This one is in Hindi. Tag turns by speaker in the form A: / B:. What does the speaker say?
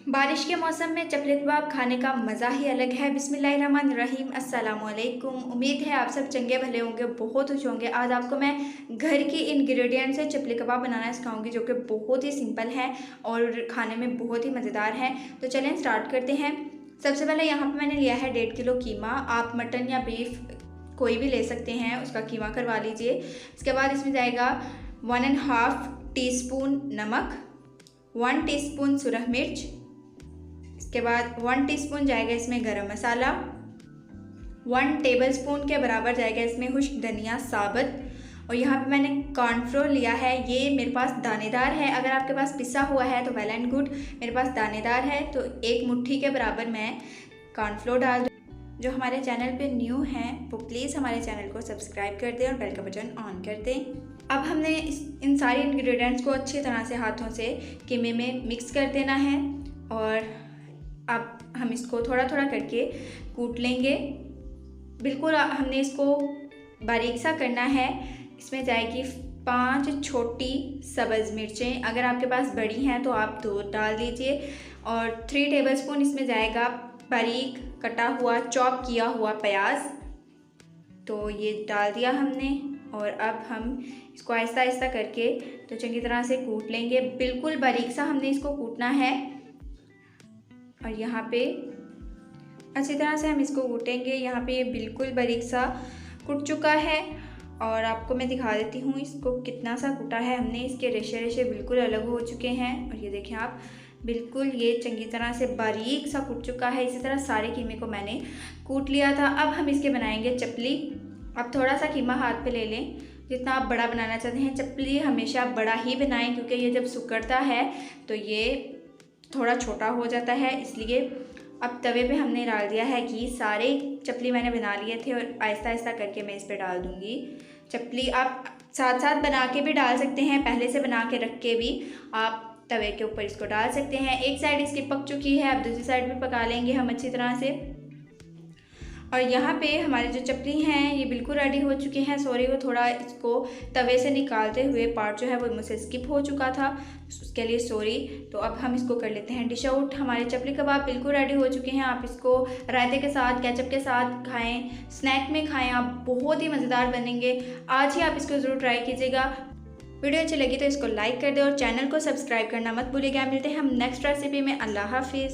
A: बारिश के मौसम में चपले कबाब खाने का मज़ा ही अलग है। बिस्मिल्लाहिर्रहमानिर्रहीम, अस्सलामुअलैकुम। उम्मीद है आप सब चंगे भले होंगे, बहुत खुश होंगे। आज आपको मैं घर की इंग्रेडिएंट से चपले कबाब बनाना सिखाऊंगी, जो कि बहुत ही सिंपल है और खाने में बहुत ही मज़ेदार है। तो चलें स्टार्ट करते हैं। सबसे पहले यहाँ पर मैंने लिया है 1.5 किलो कीमा। आप मटन या बीफ कोई भी ले सकते हैं, उसका कीमा करवा लीजिए। इसके बाद इसमें जाएगा 1.5 टीस्पून नमक, 1 टीस्पून सुरख मिर्च। इसके बाद 1 टीस्पून जाएगा इसमें गरम मसाला, 1 टेबलस्पून के बराबर जाएगा इसमें खुश्क धनिया साबुत। और यहाँ पे मैंने कॉर्नफ्लोर लिया है, ये मेरे पास दानेदार है। अगर आपके पास पिसा हुआ है तो वेल एंड गुड, मेरे पास दानेदार है तो 1 मुट्ठी के बराबर मैं कॉर्नफ्लोर डाल दूँ। जो हमारे चैनल पे न्यू हैं वो प्लीज़ हमारे चैनल को सब्सक्राइब कर दें और बेल का बटन ऑन कर दें। अब हमने इन सारे इंग्रेडिएंट्स को अच्छी तरह से हाथों से कीमे में मिक्स कर देना है और अब हम इसको थोड़ा थोड़ा करके कूट लेंगे। बिल्कुल हमने इसको बारीक सा करना है। इसमें जाएगी 5 छोटी सब्ज़ मिर्चें, अगर आपके पास बड़ी हैं तो आप 2 डाल दीजिए। और 3 टेबलस्पून इसमें जाएगा बारीक कटा हुआ चॉप किया हुआ प्याज, तो ये डाल दिया हमने। और अब हम इसको आहिस्ता आहिस्ता करके तो चंगी तरह से कूट लेंगे। बिल्कुल बारीक सा हमने इसको कूटना है और यहाँ पे अच्छी तरह से हम इसको कूटेंगे। यहाँ पे बिल्कुल बारीक सा कूट चुका है और आपको मैं दिखा देती हूँ इसको कितना सा कूटा है हमने। इसके रेशे रेशे बिल्कुल अलग हो चुके हैं और ये देखें आप, बिल्कुल ये चंगी तरह से बारीक सा कूट चुका है। इसी तरह सारे कीमे को मैंने कूट लिया था। अब हम इसके बनाएंगे चपली। अब थोड़ा सा कीमा हाथ पे ले लें, जितना आप बड़ा बनाना चाहते हैं। चपली हमेशा बड़ा ही बनाएं, क्योंकि ये जब सिकुड़ता है तो ये थोड़ा छोटा हो जाता है, इसलिए। अब तवे पे हमने डाल दिया है घी। सारे चपली मैंने बना लिए थे और आहिस्ता आहिस्ता करके मैं इस पर डाल दूँगी चपली। आप साथ साथ बना के भी डाल सकते हैं, पहले से बना के रख के भी आप तवे के ऊपर इसको डाल सकते हैं। एक साइड इसकी पक चुकी है, अब दूसरी साइड भी पका लेंगे हम अच्छी तरह से। और यहाँ पे हमारे जो चपली हैं ये बिल्कुल रेडी हो चुके हैं। सॉरी, वो थोड़ा इसको तवे से निकालते हुए पार्ट जो है वो मुझसे स्किप हो चुका था, उसके लिए सॉरी। तो अब हम इसको कर लेते हैं डिश आउट। हमारे चपली कबाब बिल्कुल रेडी हो चुके हैं। आप इसको रायते के साथ, केचप के साथ खाएं, स्नैक में खाएं, आप बहुत ही मज़ेदार बनेंगे। आज ही आप इसको ज़रूर ट्राई कीजिएगा। वीडियो अच्छी लगी तो इसको लाइक कर दें और चैनल को सब्सक्राइब करना मत भूलिएगा। मिलते हैं हम नेक्स्ट रेसिपी में। अल्लाह हाफिज़।